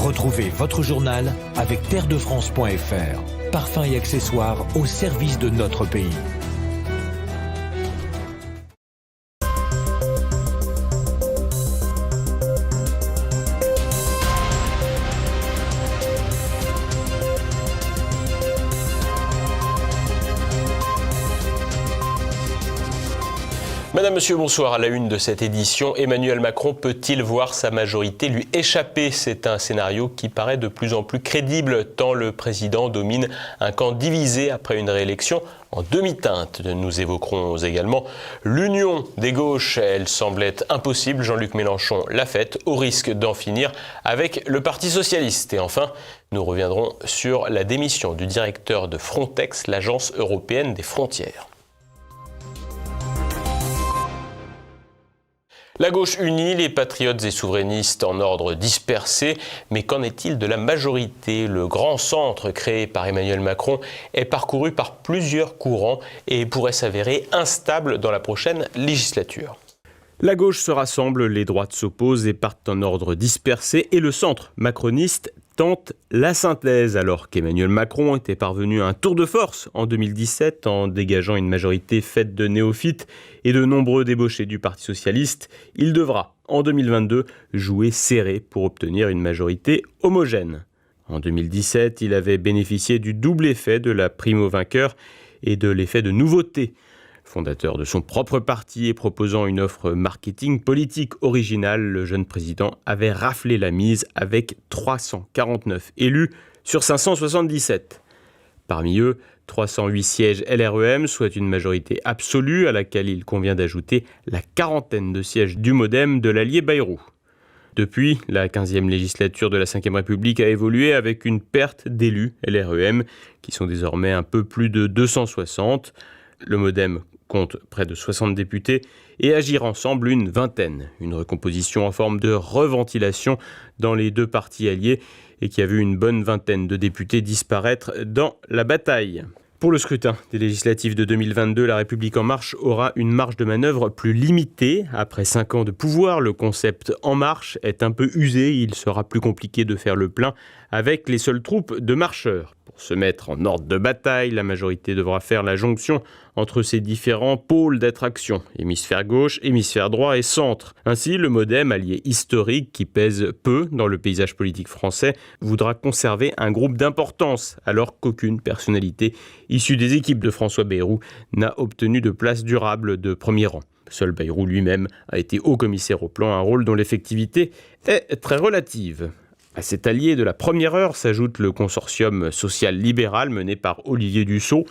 Retrouvez votre journal avec terredefrance.fr. Parfums et accessoires au service de notre pays. Madame, Monsieur, bonsoir. À la une de cette édition, Emmanuel Macron peut-il voir sa majorité lui échapper? C'est un scénario qui paraît de plus en plus crédible tant le président domine un camp divisé après une réélection en demi-teinte. Nous évoquerons également l'union des gauches. Elle semblait impossible. Jean-Luc Mélenchon l'a faite au risque d'en finir avec le Parti socialiste. Et enfin, nous reviendrons sur la démission du directeur de Frontex, l'agence européenne des frontières. La gauche unie, les patriotes et souverainistes en ordre dispersé. Mais qu'en est-il de la majorité? Le grand centre créé par Emmanuel Macron est parcouru par plusieurs courants et pourrait s'avérer instable dans la prochaine législature. La gauche se rassemble, les droites s'opposent et partent en ordre dispersé, et le centre macroniste tente la synthèse, alors qu'Emmanuel Macron était parvenu à un tour de force en 2017 en dégageant une majorité faite de néophytes et de nombreux débauchés du Parti socialiste. Il devra, en 2022, jouer serré pour obtenir une majorité homogène. En 2017, il avait bénéficié du double effet de la prime au vainqueur et de l'effet de nouveauté. Fondateur de son propre parti et proposant une offre marketing politique originale, le jeune président avait raflé la mise avec 349 élus sur 577. Parmi eux, 308 sièges LREM, soit une majorité absolue à laquelle il convient d'ajouter la quarantaine de sièges du MoDem de l'allié Bayrou. Depuis, la 15e législature de la Ve République a évolué avec une perte d'élus LREM qui sont désormais un peu plus de 260. Le MoDem compte près de 60 députés et Agir ensemble une vingtaine. Une recomposition en forme de reventilation dans les deux partis alliés et qui a vu une bonne vingtaine de députés disparaître dans la bataille. Pour le scrutin des législatives de 2022, La République En Marche aura une marge de manœuvre plus limitée. Après 5 ans de pouvoir, le concept En Marche est un peu usé. Il sera plus compliqué de faire le plein avec les seules troupes de marcheurs. Pour se mettre en ordre de bataille, la majorité devra faire la jonction entre ces différents pôles d'attraction, hémisphère gauche, hémisphère droit et centre. Ainsi, le MoDem, allié historique qui pèse peu dans le paysage politique français, voudra conserver un groupe d'importance, alors qu'aucune personnalité issue des équipes de François Bayrou n'a obtenu de place durable de premier rang. Seul Bayrou lui-même a été haut-commissaire au plan, un rôle dont l'effectivité est très relative. À cet allié de la première heure s'ajoute le consortium social-libéral mené par Olivier Dussopt,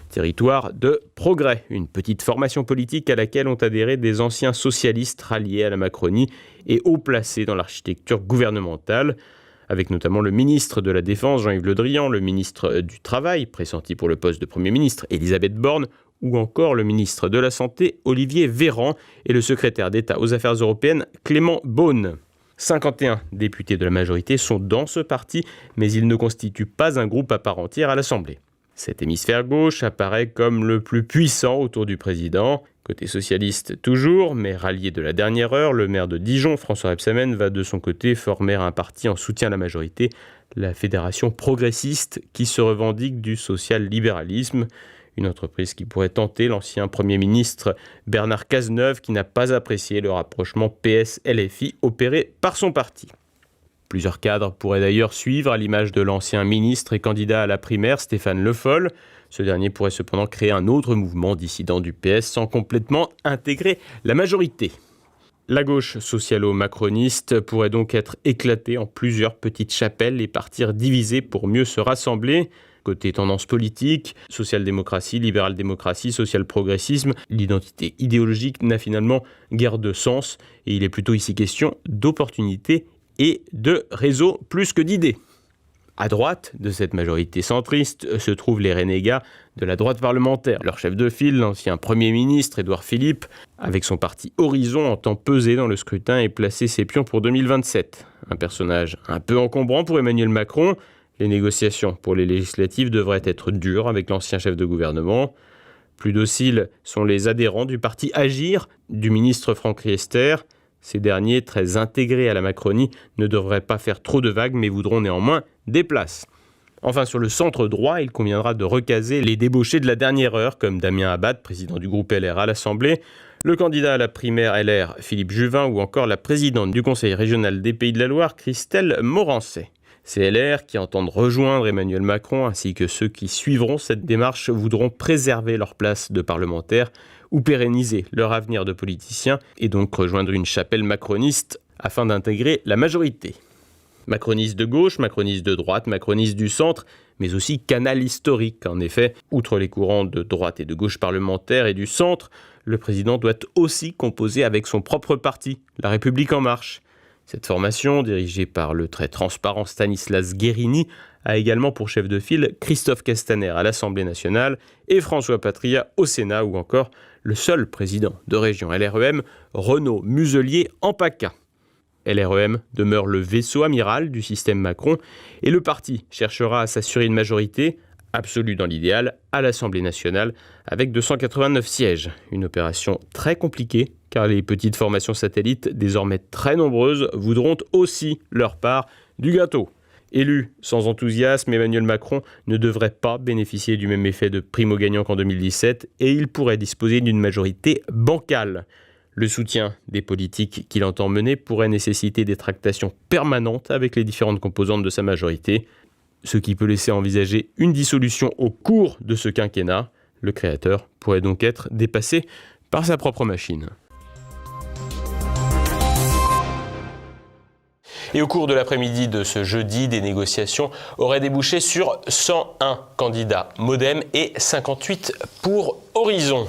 Territoire de progrès, une petite formation politique à laquelle ont adhéré des anciens socialistes ralliés à la Macronie et haut placés dans l'architecture gouvernementale, avec notamment le ministre de la Défense, Jean-Yves Le Drian, le ministre du Travail, pressenti pour le poste de Premier ministre, Elisabeth Borne, ou encore le ministre de la Santé, Olivier Véran, et le secrétaire d'État aux Affaires européennes, Clément Beaune. 51 députés de la majorité sont dans ce parti, mais ils ne constituent pas un groupe à part entière à l'Assemblée. Cet hémisphère gauche apparaît comme le plus puissant autour du président. Côté socialiste toujours, mais rallié de la dernière heure, le maire de Dijon, François Rebsamen, va de son côté former un parti en soutien à la majorité, la Fédération progressiste, qui se revendique du social-libéralisme. Une entreprise qui pourrait tenter l'ancien Premier ministre Bernard Cazeneuve, qui n'a pas apprécié le rapprochement PS-LFI opéré par son parti. Plusieurs cadres pourraient d'ailleurs suivre, à l'image de l'ancien ministre et candidat à la primaire Stéphane Le Foll. Ce dernier pourrait cependant créer un autre mouvement dissident du PS sans complètement intégrer la majorité. La gauche socialo-macroniste pourrait donc être éclatée en plusieurs petites chapelles et partir divisée pour mieux se rassembler. Côté tendance politique, social-démocratie, libéral-démocratie, social-progressisme, l'identité idéologique n'a finalement guère de sens et il est plutôt ici question d'opportunités et de réseau plus que d'idées. À droite de cette majorité centriste se trouvent les renégats de la droite parlementaire. Leur chef de file, l'ancien Premier ministre Édouard Philippe, avec son parti Horizon, entend peser dans le scrutin et placer ses pions pour 2027. Un personnage un peu encombrant pour Emmanuel Macron. Les négociations pour les législatives devraient être dures avec l'ancien chef de gouvernement. Plus dociles sont les adhérents du parti Agir, du ministre Franck Riester. Ces derniers, très intégrés à la Macronie, ne devraient pas faire trop de vagues, mais voudront néanmoins des places. Enfin, sur le centre droit, il conviendra de recaser les débauchés de la dernière heure, comme Damien Abad, président du groupe LR à l'Assemblée, le candidat à la primaire LR, Philippe Juvin, ou encore la présidente du Conseil régional des Pays de la Loire, Christelle Morancet. Ces LR qui entendent rejoindre Emmanuel Macron, ainsi que ceux qui suivront cette démarche, voudront préserver leur place de parlementaires ou pérenniser leur avenir de politiciens, et donc rejoindre une chapelle macroniste afin d'intégrer la majorité. Macroniste de gauche, macroniste de droite, macroniste du centre, mais aussi canal historique. En effet, outre les courants de droite et de gauche parlementaires et du centre, le président doit aussi composer avec son propre parti, La République En Marche. Cette formation, dirigée par le très transparent Stanislas Guerini, a également pour chef de file Christophe Castaner à l'Assemblée nationale et François Patria au Sénat, ou encore le seul président de région LREM, Renaud Muselier en PACA. LREM demeure le vaisseau amiral du système Macron et le parti cherchera à s'assurer une majorité, absolue dans l'idéal, à l'Assemblée nationale avec 289 sièges. Une opération très compliquée car les petites formations satellites, désormais très nombreuses, voudront aussi leur part du gâteau. Élu sans enthousiasme, Emmanuel Macron ne devrait pas bénéficier du même effet de primo-gagnant qu'en 2017 et il pourrait disposer d'une majorité bancale. Le soutien des politiques qu'il entend mener pourrait nécessiter des tractations permanentes avec les différentes composantes de sa majorité, ce qui peut laisser envisager une dissolution au cours de ce quinquennat. Le créateur pourrait donc être dépassé par sa propre machine. Et au cours de l'après-midi de ce jeudi, des négociations auraient débouché sur 101 candidats MoDem et 58 pour Horizon.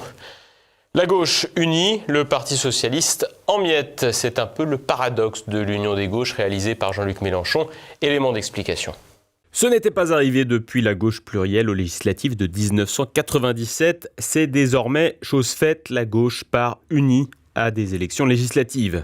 La gauche unie, le Parti socialiste en miettes. C'est un peu le paradoxe de l'union des gauches réalisée par Jean-Luc Mélenchon. Élément d'explication. Ce n'était pas arrivé depuis la gauche plurielle aux législatives de 1997. C'est désormais chose faite, la gauche part unie à des élections législatives.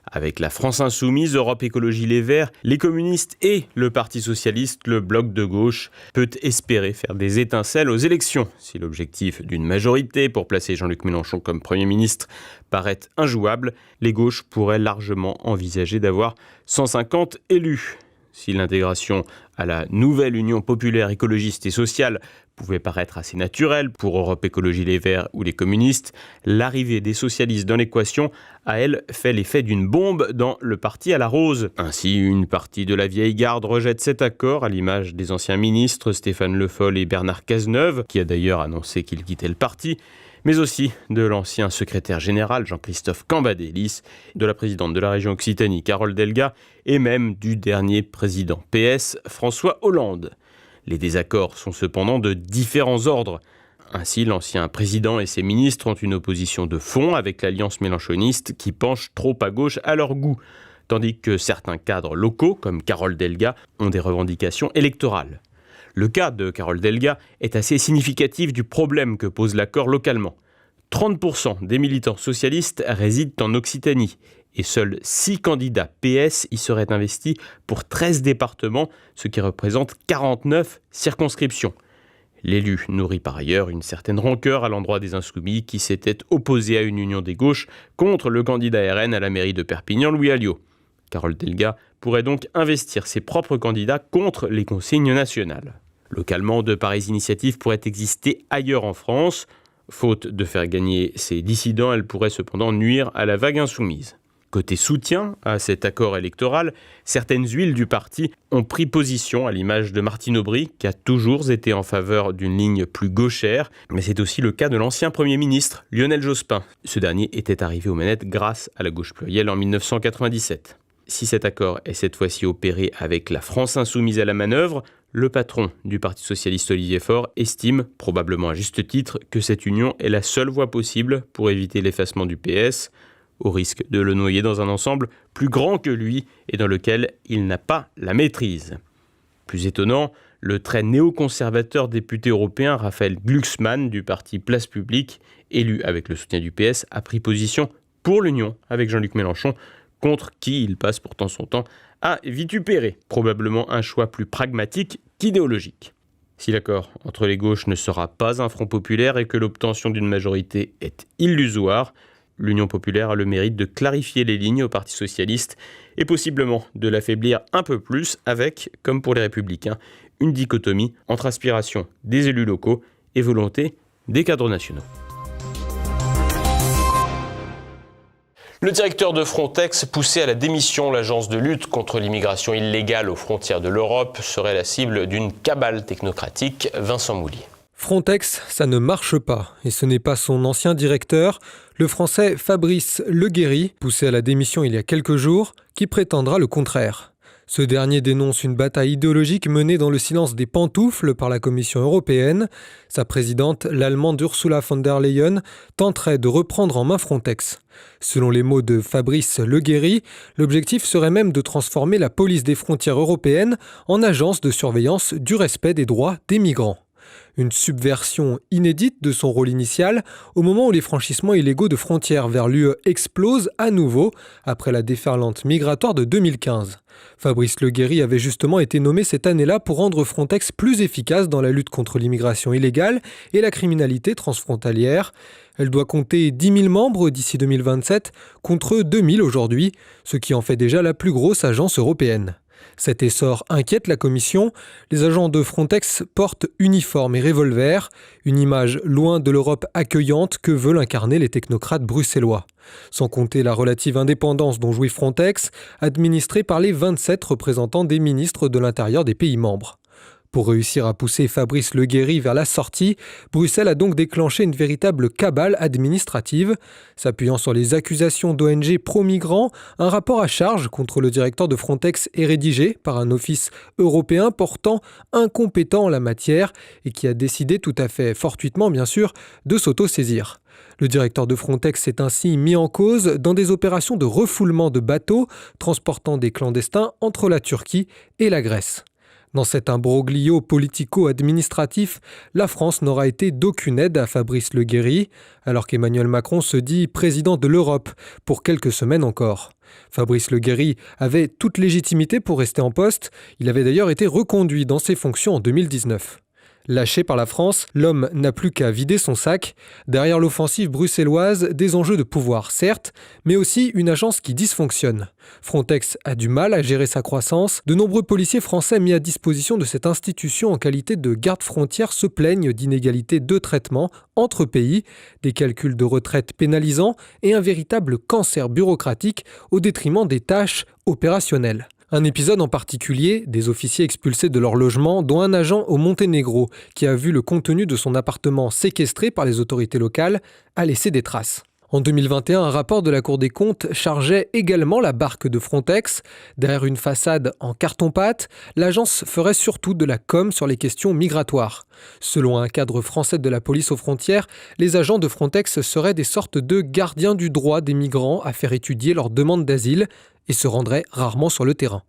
Avec la France Insoumise, Europe Écologie Les Verts, les communistes et le Parti Socialiste, le bloc de gauche peut espérer faire des étincelles aux élections. Si l'objectif d'une majorité pour placer Jean-Luc Mélenchon comme Premier ministre paraît injouable, les gauches pourraient largement envisager d'avoir 150 élus. Si l'intégration à la nouvelle Union populaire écologiste et sociale pouvait paraître assez naturelle pour Europe Écologie Les Verts ou les communistes, l'arrivée des socialistes dans l'équation a, elle, fait l'effet d'une bombe dans le parti à la rose. Ainsi, une partie de la vieille garde rejette cet accord, à l'image des anciens ministres Stéphane Le Foll et Bernard Cazeneuve, qui a d'ailleurs annoncé qu'il quittait le parti, mais aussi de l'ancien secrétaire général Jean-Christophe Cambadélis, de la présidente de la région Occitanie Carole Delga, et même du dernier président PS François Hollande. Les désaccords sont cependant de différents ordres. Ainsi, l'ancien président et ses ministres ont une opposition de fond avec l'alliance mélenchoniste qui penche trop à gauche à leur goût, tandis que certains cadres locaux, comme Carole Delga, ont des revendications électorales. Le cas de Carole Delga est assez significatif du problème que pose l'accord localement. 30% des militants socialistes résident en Occitanie et seuls 6 candidats PS y seraient investis pour 13 départements, ce qui représente 49 circonscriptions. L'élu nourrit par ailleurs une certaine rancœur à l'endroit des Insoumis qui s'étaient opposés à une union des gauches contre le candidat RN à la mairie de Perpignan, Louis Alliot. Carole Delga pourrait donc investir ses propres candidats contre les consignes nationales. Localement, de pareilles initiatives pourraient exister ailleurs en France. Faute de faire gagner ces dissidents, elles pourraient cependant nuire à la vague insoumise. Côté soutien à cet accord électoral, certaines huiles du parti ont pris position, à l'image de Martine Aubry, qui a toujours été en faveur d'une ligne plus gauchère, mais c'est aussi le cas de l'ancien Premier ministre, Lionel Jospin. Ce dernier était arrivé aux manettes grâce à la gauche plurielle en 1997. Si cet accord est cette fois-ci opéré avec la France insoumise à la manœuvre, le patron du Parti socialiste Olivier Faure estime, probablement à juste titre, que cette union est la seule voie possible pour éviter l'effacement du PS, au risque de le noyer dans un ensemble plus grand que lui et dans lequel il n'a pas la maîtrise. Plus étonnant, le très néoconservateur député européen Raphaël Glucksmann du parti Place Publique, élu avec le soutien du PS, a pris position pour l'union avec Jean-Luc Mélenchon, contre qui il passe pourtant son temps à vitupérer. Probablement un choix plus pragmatique qu'idéologique. Si l'accord entre les gauches ne sera pas un front populaire et que l'obtention d'une majorité est illusoire, l'Union populaire a le mérite de clarifier les lignes au Parti socialiste et possiblement de l'affaiblir un peu plus avec, comme pour les Républicains, une dichotomie entre aspiration des élus locaux et volonté des cadres nationaux. Le directeur de Frontex poussé à la démission, l'agence de lutte contre l'immigration illégale aux frontières de l'Europe serait la cible d'une cabale technocratique. Vincent Moulier. Frontex, ça ne marche pas. Et ce n'est pas son ancien directeur, le français Fabrice Leguéry, poussé à la démission il y a quelques jours, qui prétendra le contraire. Ce dernier dénonce une bataille idéologique menée dans le silence des pantoufles par la Commission européenne. Sa présidente, l'Allemande Ursula von der Leyen, tenterait de reprendre en main Frontex. Selon les mots de Fabrice Leguéry, l'objectif serait même de transformer la police des frontières européennes en agence de surveillance du respect des droits des migrants. Une subversion inédite de son rôle initial au moment où les franchissements illégaux de frontières vers l'UE explosent à nouveau après la déferlante migratoire de 2015. Fabrice Leguéry avait justement été nommé cette année-là pour rendre Frontex plus efficace dans la lutte contre l'immigration illégale et la criminalité transfrontalière. Elle doit compter 10 000 membres d'ici 2027 contre 2 000 aujourd'hui, ce qui en fait déjà la plus grosse agence européenne. Cet essor inquiète la Commission. Les agents de Frontex portent uniforme et revolver, une image loin de l'Europe accueillante que veulent incarner les technocrates bruxellois. Sans compter la relative indépendance dont jouit Frontex, administrée par les 27 représentants des ministres de l'Intérieur des pays membres. Pour réussir à pousser Fabrice Leguéry vers la sortie, Bruxelles a donc déclenché une véritable cabale administrative. S'appuyant sur les accusations d'ONG pro-migrants, un rapport à charge contre le directeur de Frontex est rédigé par un office européen portant incompétent en la matière et qui a décidé tout à fait fortuitement, bien sûr, de s'auto-saisir. Le directeur de Frontex est ainsi mis en cause dans des opérations de refoulement de bateaux transportant des clandestins entre la Turquie et la Grèce. Dans cet imbroglio politico-administratif, la France n'aura été d'aucune aide à Fabrice Leguéry, alors qu'Emmanuel Macron se dit président de l'Europe pour quelques semaines encore. Fabrice Leguéry avait toute légitimité pour rester en poste, il avait d'ailleurs été reconduit dans ses fonctions en 2019. Lâché par la France, l'homme n'a plus qu'à vider son sac. Derrière l'offensive bruxelloise, des enjeux de pouvoir, certes, mais aussi une agence qui dysfonctionne. Frontex a du mal à gérer sa croissance. De nombreux policiers français mis à disposition de cette institution en qualité de garde-frontière se plaignent d'inégalités de traitement entre pays, des calculs de retraite pénalisants et un véritable cancer bureaucratique au détriment des tâches opérationnelles. Un épisode en particulier, des officiers expulsés de leur logement, dont un agent au Monténégro, qui a vu le contenu de son appartement séquestré par les autorités locales, a laissé des traces. En 2021, un rapport de la Cour des comptes chargeait également la barque de Frontex. Derrière une façade en carton-pâte, l'agence ferait surtout de la com sur les questions migratoires. Selon un cadre français de la police aux frontières, les agents de Frontex seraient des sortes de gardiens du droit des migrants à faire étudier leurs demandes d'asile et se rendraient rarement sur le terrain.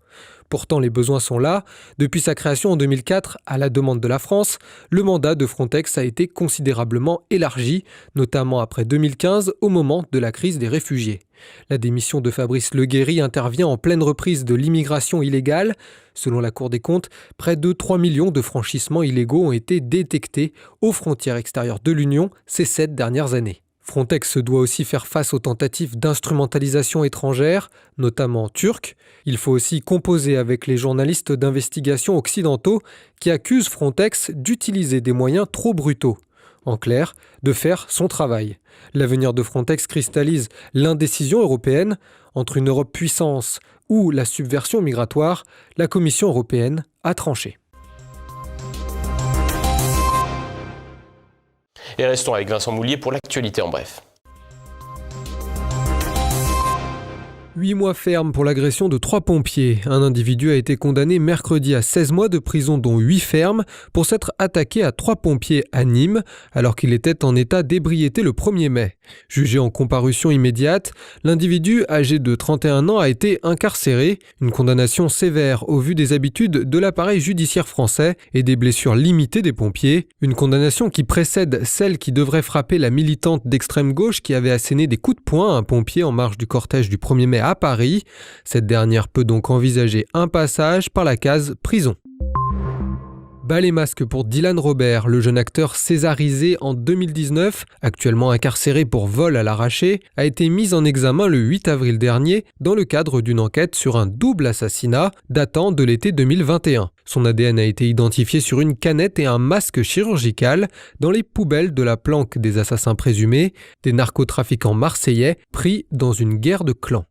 Pourtant, les besoins sont là. Depuis sa création en 2004, à la demande de la France, le mandat de Frontex a été considérablement élargi, notamment après 2015, au moment de la crise des réfugiés. La démission de Fabrice Leguéry intervient en pleine reprise de l'immigration illégale. Selon la Cour des comptes, près de 3 millions de franchissements illégaux ont été détectés aux frontières extérieures de l'Union ces 7 dernières années. Frontex doit aussi faire face aux tentatives d'instrumentalisation étrangère, notamment turques. Il faut aussi composer avec les journalistes d'investigation occidentaux qui accusent Frontex d'utiliser des moyens trop brutaux. En clair, de faire son travail. L'avenir de Frontex cristallise l'indécision européenne entre une Europe puissance ou la subversion migratoire. La Commission européenne a tranché. Et restons avec Vincent Moulier pour l'actualité en bref. 8 mois ferme pour l'agression de 3 pompiers. Un individu a été condamné mercredi à 16 mois de prison dont 8 fermes pour s'être attaqué à 3 pompiers à Nîmes alors qu'il était en état d'ébriété le 1er mai. Jugé en comparution immédiate, l'individu âgé de 31 ans a été incarcéré. Une condamnation sévère au vu des habitudes de l'appareil judiciaire français et des blessures limitées des pompiers. Une condamnation qui précède celle qui devrait frapper la militante d'extrême gauche qui avait asséné des coups de poing à un pompier en marge du cortège du 1er mai à Paris. Cette dernière peut donc envisager un passage par la case prison. Bas les masques pour Dylan Robert, le jeune acteur césarisé en 2019, actuellement incarcéré pour vol à l'arraché, a été mis en examen le 8 avril dernier dans le cadre d'une enquête sur un double assassinat datant de l'été 2021. Son ADN a été identifié sur une canette et un masque chirurgical dans les poubelles de la planque des assassins présumés, des narcotrafiquants marseillais pris dans une guerre de clans.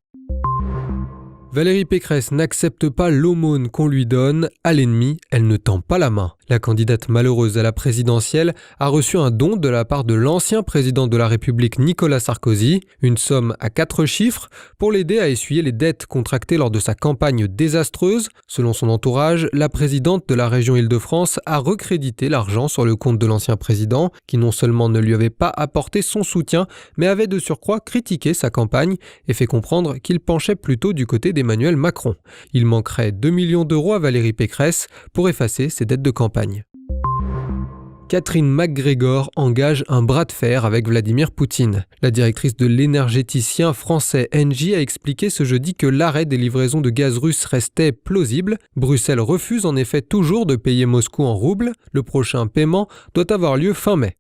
Valérie Pécresse n'accepte pas l'aumône qu'on lui donne, à l'ennemi, elle ne tend pas la main. La candidate malheureuse à la présidentielle a reçu un don de la part de l'ancien président de la République Nicolas Sarkozy, une somme à 4 chiffres, pour l'aider à essuyer les dettes contractées lors de sa campagne désastreuse. Selon son entourage, la présidente de la région Île-de-France a recrédité l'argent sur le compte de l'ancien président, qui non seulement ne lui avait pas apporté son soutien, mais avait de surcroît critiqué sa campagne et fait comprendre qu'il penchait plutôt du côté d'Emmanuel Macron. Il manquerait 2 millions d'euros à Valérie Pécresse pour effacer ses dettes de campagne. Catherine McGregor engage un bras de fer avec Vladimir Poutine. La directrice de l'énergéticien français Engie a expliqué ce jeudi que l'arrêt des livraisons de gaz russe restait plausible. Bruxelles refuse en effet toujours de payer Moscou en roubles. Le prochain paiement doit avoir lieu fin mai.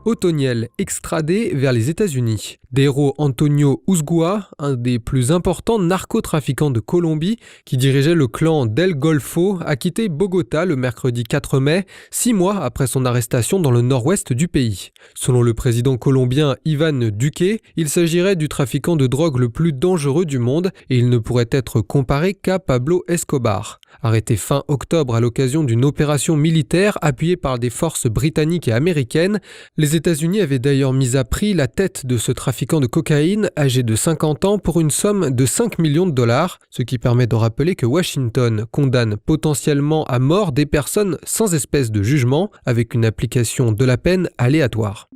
Otoniel extradé vers les États-Unis. Dairo Antonio Uzgua, un des plus importants narcotrafiquants de Colombie, qui dirigeait le clan Del Golfo, a quitté Bogota le mercredi 4 mai, 6 mois après son arrestation dans le nord-ouest du pays. Selon le président colombien Ivan Duque, il s'agirait du trafiquant de drogue le plus dangereux du monde et il ne pourrait être comparé qu'à Pablo Escobar. Arrêté fin octobre à l'occasion d'une opération militaire appuyée par des forces britanniques et américaines, les États-Unis avaient d'ailleurs mis à prix la tête de ce trafiquant de cocaïne âgé de 50 ans pour une somme de 5 millions de dollars, ce qui permet de rappeler que Washington condamne potentiellement à mort des personnes sans espèce de jugement avec une application de la peine aléatoire.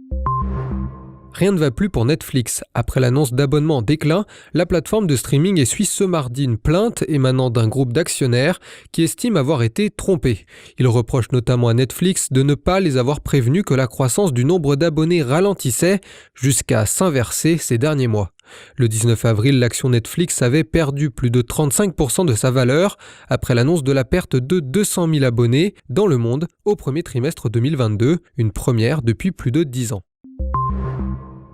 Rien ne va plus pour Netflix. Après l'annonce d'abonnement en déclin, la plateforme de streaming essuie ce mardi une plainte émanant d'un groupe d'actionnaires qui estime avoir été trompés. Ils reprochent notamment à Netflix de ne pas les avoir prévenus que la croissance du nombre d'abonnés ralentissait jusqu'à s'inverser ces derniers mois. Le 19 avril, l'action Netflix avait perdu plus de 35% de sa valeur après l'annonce de la perte de 200 000 abonnés dans le monde au premier trimestre 2022, une première depuis plus de 10 ans.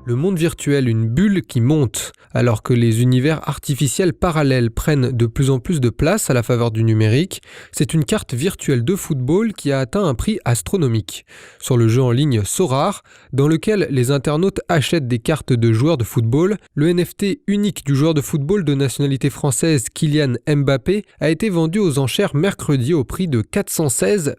Le monde virtuel, une bulle qui monte. Alors que les univers artificiels parallèles prennent de plus en plus de place à la faveur du numérique, c'est une carte virtuelle de football qui a atteint un prix astronomique. Sur le jeu en ligne Sorare, dans lequel les internautes achètent des cartes de joueurs de football, le NFT unique du joueur de football de nationalité française Kylian Mbappé a été vendu aux enchères mercredi au prix de 416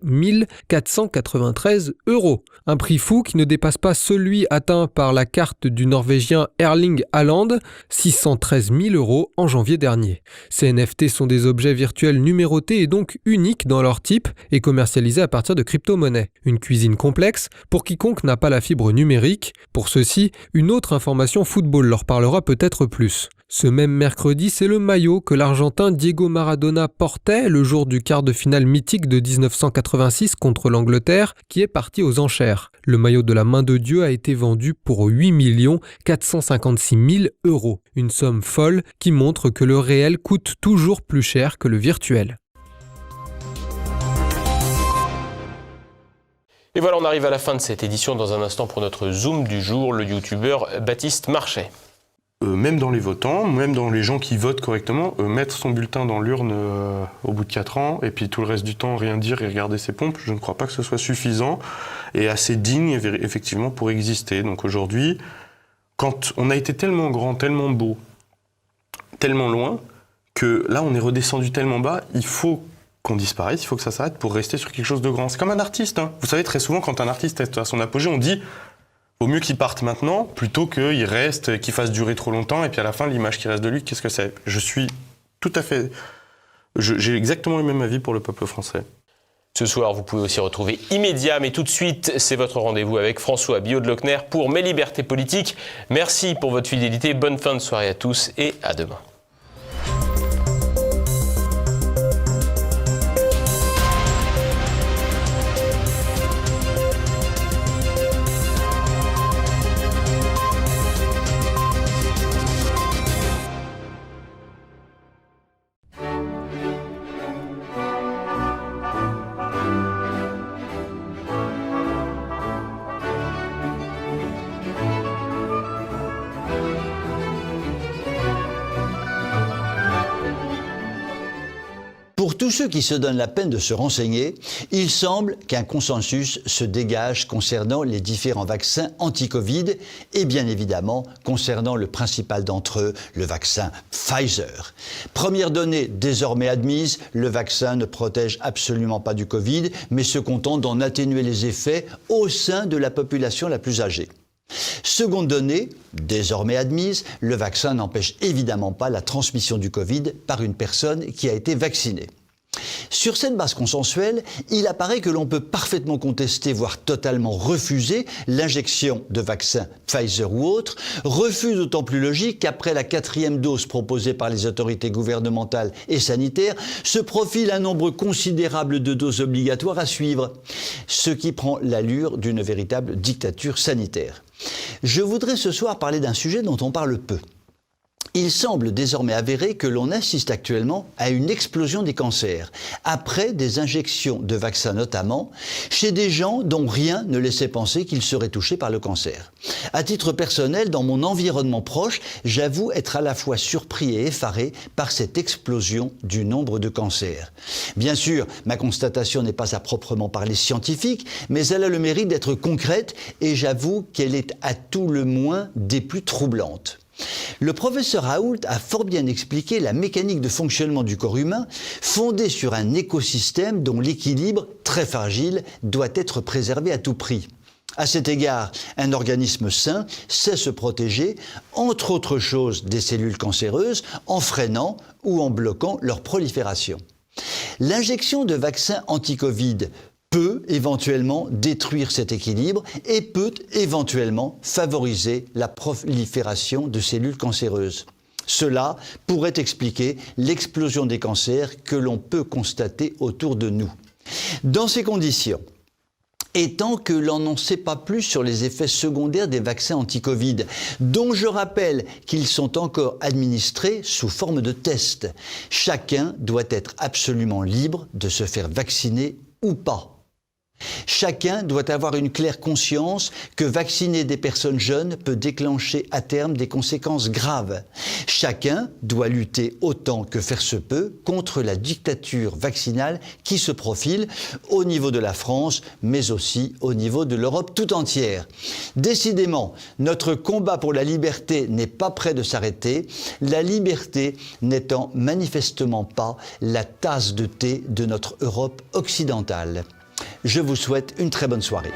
493 €. Un prix fou qui ne dépasse pas celui atteint par la carte du Norvégien Erling Haaland, 613 000 € en janvier dernier. Ces NFT sont des objets virtuels numérotés et donc uniques dans leur type et commercialisés à partir de crypto-monnaies. Une cuisine complexe pour quiconque n'a pas la fibre numérique. Pour ceux-ci, une autre information football leur parlera peut-être plus. Ce même mercredi, c'est le maillot que l'Argentin Diego Maradona portait le jour du quart de finale mythique de 1986 contre l'Angleterre qui est parti aux enchères. Le maillot de la main de Dieu a été vendu pour 8 456 000 €. Une somme folle qui montre que le réel coûte toujours plus cher que le virtuel. Et voilà, on arrive à la fin de cette édition. Dans un instant pour notre Zoom du jour, le youtubeur Baptiste Marchais. Même dans les votants, même dans les gens qui votent correctement, mettre son bulletin dans l'urne au bout de 4 ans, et puis tout le reste du temps rien dire et regarder ses pompes, je ne crois pas que ce soit suffisant et assez digne effectivement pour exister. Donc aujourd'hui, quand on a été tellement grand, tellement beau, tellement loin, que là on est redescendu tellement bas, il faut qu'on disparaisse, il faut que ça s'arrête pour rester sur quelque chose de grand. C'est comme un artiste, hein. Vous savez, très souvent quand un artiste est à son apogée, on dit vaut mieux qu'il parte maintenant, plutôt qu'il reste, qu'il fasse durer trop longtemps, et puis à la fin, l'image qui reste de lui, qu'est-ce que c'est ? Je suis tout à fait... J'ai exactement le même avis pour le peuple français. Ce soir, vous pouvez aussi retrouver Immédiat, mais tout de suite, c'est votre rendez-vous avec François Billot de Lochner pour Mes Libertés Politiques. Merci pour votre fidélité, bonne fin de soirée à tous et à demain. tous ceux qui se donnent la peine de se renseigner, il semble qu'un consensus se dégage concernant les différents vaccins anti-Covid et bien évidemment concernant le principal d'entre eux, le vaccin Pfizer. Première donnée désormais admise, le vaccin ne protège absolument pas du Covid, mais se contente d'en atténuer les effets au sein de la population la plus âgée. Seconde donnée, désormais admise, le vaccin n'empêche évidemment pas la transmission du Covid par une personne qui a été vaccinée. Sur cette base consensuelle, il apparaît que l'on peut parfaitement contester, voire totalement refuser l'injection de vaccins Pfizer ou autre, refus d'autant plus logique qu'après la 4e dose proposée par les autorités gouvernementales et sanitaires, se profile un nombre considérable de doses obligatoires à suivre, ce qui prend l'allure d'une véritable dictature sanitaire. Je voudrais ce soir parler d'un sujet dont on parle peu. Il semble désormais avéré que l'on assiste actuellement à une explosion des cancers, après des injections de vaccins notamment, chez des gens dont rien ne laissait penser qu'ils seraient touchés par le cancer. À titre personnel, dans mon environnement proche, j'avoue être à la fois surpris et effaré par cette explosion du nombre de cancers. Bien sûr, ma constatation n'est pas à proprement parler scientifique, mais elle a le mérite d'être concrète et j'avoue qu'elle est à tout le moins des plus troublantes. Le professeur Raoult a fort bien expliqué la mécanique de fonctionnement du corps humain, fondée sur un écosystème dont l'équilibre, très fragile, doit être préservé à tout prix. À cet égard, un organisme sain sait se protéger, entre autres choses, des cellules cancéreuses, en freinant ou en bloquant leur prolifération. L'injection de vaccins anti-Covid peut éventuellement détruire cet équilibre et peut éventuellement favoriser la prolifération de cellules cancéreuses. Cela pourrait expliquer l'explosion des cancers que l'on peut constater autour de nous. Dans ces conditions, et tant que l'on n'en sait pas plus sur les effets secondaires des vaccins anti-Covid, dont je rappelle qu'ils sont encore administrés sous forme de tests, chacun doit être absolument libre de se faire vacciner ou pas. Chacun doit avoir une claire conscience que vacciner des personnes jeunes peut déclencher à terme des conséquences graves. Chacun doit lutter autant que faire se peut contre la dictature vaccinale qui se profile au niveau de la France, mais aussi au niveau de l'Europe tout entière. Décidément, notre combat pour la liberté n'est pas près de s'arrêter, la liberté n'étant manifestement pas la tasse de thé de notre Europe occidentale. Je vous souhaite une très bonne soirée.